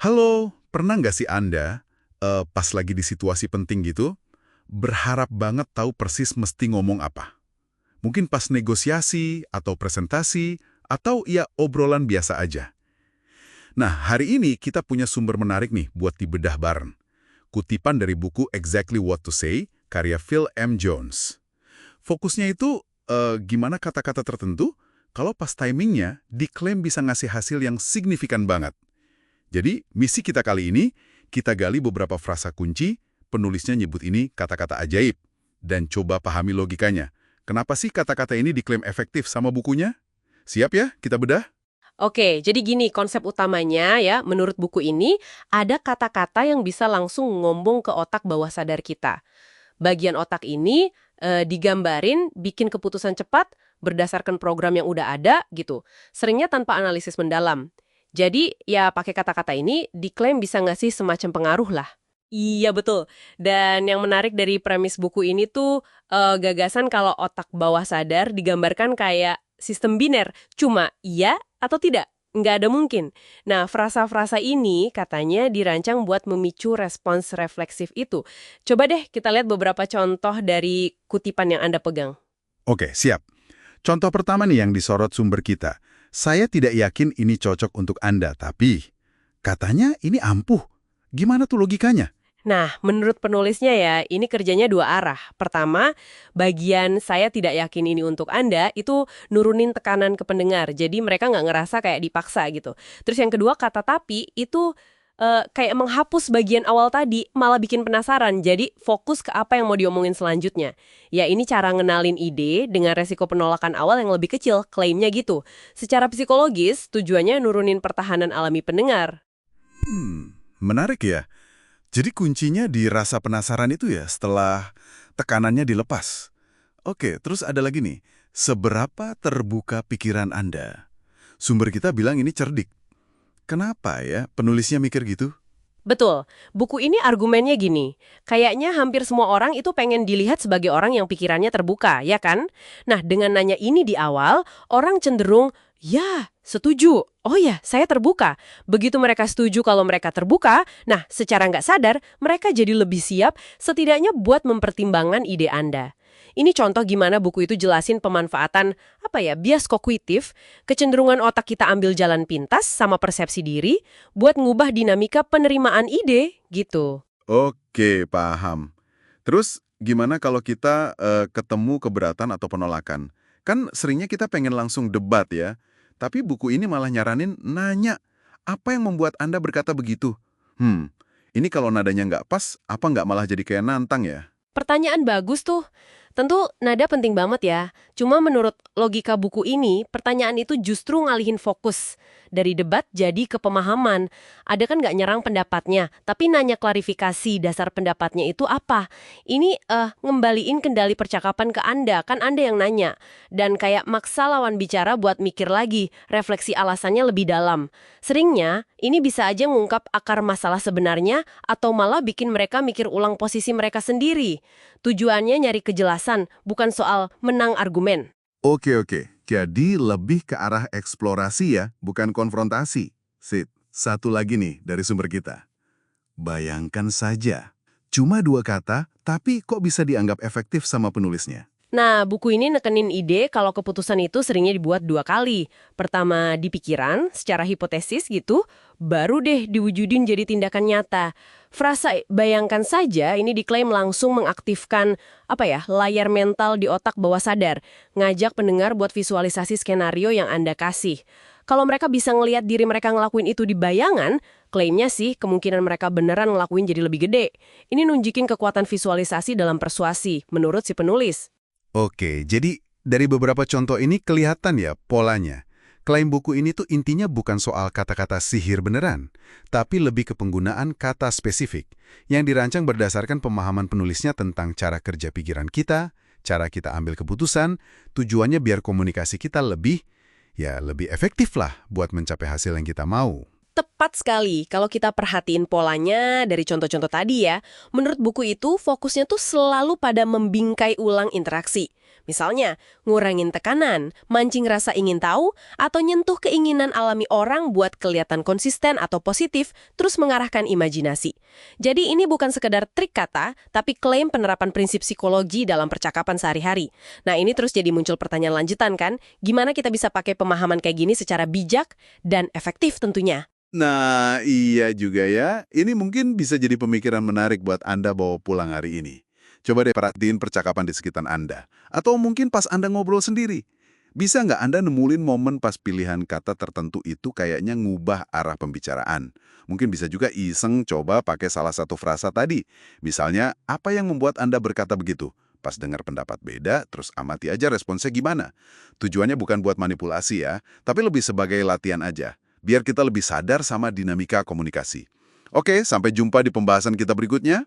Halo, pernah nggak sih Anda, pas lagi di situasi penting gitu, berharap banget tahu persis mesti ngomong apa? Mungkin pas negosiasi, atau presentasi, atau ya obrolan biasa aja. Nah, hari ini kita punya sumber menarik nih buat dibedah bareng. Kutipan dari buku Exactly What to Say, karya Phil M. Jones. Fokusnya itu, gimana kata-kata tertentu, kalau pas timingnya, diklaim bisa ngasih hasil yang signifikan banget. Jadi, misi kita kali ini, kita gali beberapa frasa kunci, penulisnya nyebut ini kata-kata ajaib. Dan coba pahami logikanya. Kenapa sih kata-kata ini diklaim efektif sama bukunya? Siap ya, kita bedah? Oke, jadi gini konsep utamanya ya, menurut buku ini, ada kata-kata yang bisa langsung ngombong ke otak bawah sadar kita. Bagian otak ini digambarin bikin keputusan cepat berdasarkan program yang udah ada gitu. Seringnya tanpa analisis mendalam. Jadi ya pakai kata-kata ini diklaim bisa ngasih semacam pengaruh lah. Iya betul. Dan yang menarik dari premis buku ini tuh gagasan kalau otak bawah sadar digambarkan kayak sistem biner. Cuma iya atau tidak. Nggak ada mungkin. Nah, frasa-frasa ini katanya dirancang buat memicu respons refleksif itu. Coba deh kita lihat beberapa contoh dari kutipan yang Anda pegang. Oke, siap. Contoh pertama nih yang disorot sumber kita. Saya tidak yakin ini cocok untuk Anda, tapi katanya ini ampuh. Gimana tuh logikanya? Nah, menurut penulisnya ya, ini kerjanya dua arah. Pertama, bagian saya tidak yakin ini untuk Anda, itu nurunin tekanan ke pendengar. Jadi mereka nggak ngerasa kayak dipaksa gitu. Terus yang kedua, kata tapi, itu kayak menghapus bagian awal tadi, malah bikin penasaran. Jadi fokus ke apa yang mau diomongin selanjutnya. Ya, ini cara ngenalin ide dengan resiko penolakan awal yang lebih kecil, klaimnya gitu. Secara psikologis, tujuannya nurunin pertahanan alami pendengar. Menarik ya. Jadi kuncinya di rasa penasaran itu ya setelah tekanannya dilepas. Oke, terus ada lagi nih. Seberapa terbuka pikiran Anda? Sumber kita bilang ini cerdik. Kenapa ya penulisnya mikir gitu? Betul. Buku ini argumennya gini, kayaknya hampir semua orang itu pengen dilihat sebagai orang yang pikirannya terbuka, ya kan? Nah, dengan nanya ini di awal, orang cenderung, ya, setuju. Oh ya, saya terbuka. Begitu mereka setuju kalau mereka terbuka, nah, secara nggak sadar, mereka jadi lebih siap setidaknya buat mempertimbangkan ide Anda. Ini contoh gimana buku itu jelasin pemanfaatan, bias kognitif, kecenderungan otak kita ambil jalan pintas sama persepsi diri, buat ngubah dinamika penerimaan ide, gitu. Oke, paham. Terus gimana kalau kita ketemu keberatan atau penolakan? Kan seringnya kita pengen langsung debat ya. Tapi buku ini malah nyaranin nanya, apa yang membuat Anda berkata begitu? Ini kalau nadanya nggak pas, apa nggak malah jadi kayak nantang ya? Pertanyaan bagus tuh. Tentu nada penting banget ya. Cuma menurut logika buku ini, pertanyaan itu justru ngalihin fokus. Dari debat jadi ke pemahaman. Ada kan nggak nyerang pendapatnya, tapi nanya klarifikasi dasar pendapatnya itu apa. Ini ngembaliin kendali percakapan ke Anda, kan Anda yang nanya. Dan kayak maksa lawan bicara buat mikir lagi, refleksi alasannya lebih dalam. Seringnya, ini bisa aja ngungkap akar masalah sebenarnya atau malah bikin mereka mikir ulang posisi mereka sendiri. Tujuannya nyari kejelasan, bukan soal menang argumen. Oke. Jadi lebih ke arah eksplorasi ya, bukan konfrontasi. Sip. Satu lagi nih dari sumber kita. Bayangkan saja, cuma dua kata, tapi kok bisa dianggap efektif sama penulisnya? Nah, buku ini nekenin ide kalau keputusan itu seringnya dibuat dua kali. Pertama di pikiran, secara hipotesis gitu, baru deh diwujudin jadi tindakan nyata. Frasa bayangkan saja ini diklaim langsung mengaktifkan layar mental di otak bawah sadar, ngajak pendengar buat visualisasi skenario yang Anda kasih. Kalau mereka bisa ngelihat diri mereka ngelakuin itu di bayangan, klaimnya sih kemungkinan mereka beneran ngelakuin jadi lebih gede. Ini nunjukin kekuatan visualisasi dalam persuasi, menurut si penulis. Oke, jadi dari beberapa contoh ini kelihatan ya polanya. Klaim buku ini tuh intinya bukan soal kata-kata sihir beneran, tapi lebih ke penggunaan kata spesifik yang dirancang berdasarkan pemahaman penulisnya tentang cara kerja pikiran kita, cara kita ambil keputusan, tujuannya biar komunikasi kita lebih efektif lah buat mencapai hasil yang kita mau. Tepat sekali, kalau kita perhatiin polanya dari contoh-contoh tadi ya, menurut buku itu fokusnya tuh selalu pada membingkai ulang interaksi. Misalnya, ngurangin tekanan, mancing rasa ingin tahu, atau nyentuh keinginan alami orang buat kelihatan konsisten atau positif, terus mengarahkan imajinasi. Jadi ini bukan sekedar trik kata, tapi klaim penerapan prinsip psikologi dalam percakapan sehari-hari. Nah, ini terus jadi muncul pertanyaan lanjutan kan, gimana kita bisa pakai pemahaman kayak gini secara bijak dan efektif tentunya? Nah, iya juga ya. Ini mungkin bisa jadi pemikiran menarik buat Anda bawa pulang hari ini. Coba deh perhatiin percakapan di sekitar Anda. Atau mungkin pas Anda ngobrol sendiri. Bisa nggak Anda nemuin momen pas pilihan kata tertentu itu kayaknya ngubah arah pembicaraan? Mungkin bisa juga iseng coba pakai salah satu frasa tadi. Misalnya, apa yang membuat Anda berkata begitu? Pas dengar pendapat beda, terus amati aja responsnya gimana. Tujuannya bukan buat manipulasi ya, tapi lebih sebagai latihan aja. Biar kita lebih sadar sama dinamika komunikasi. Oke, sampai jumpa di pembahasan kita berikutnya.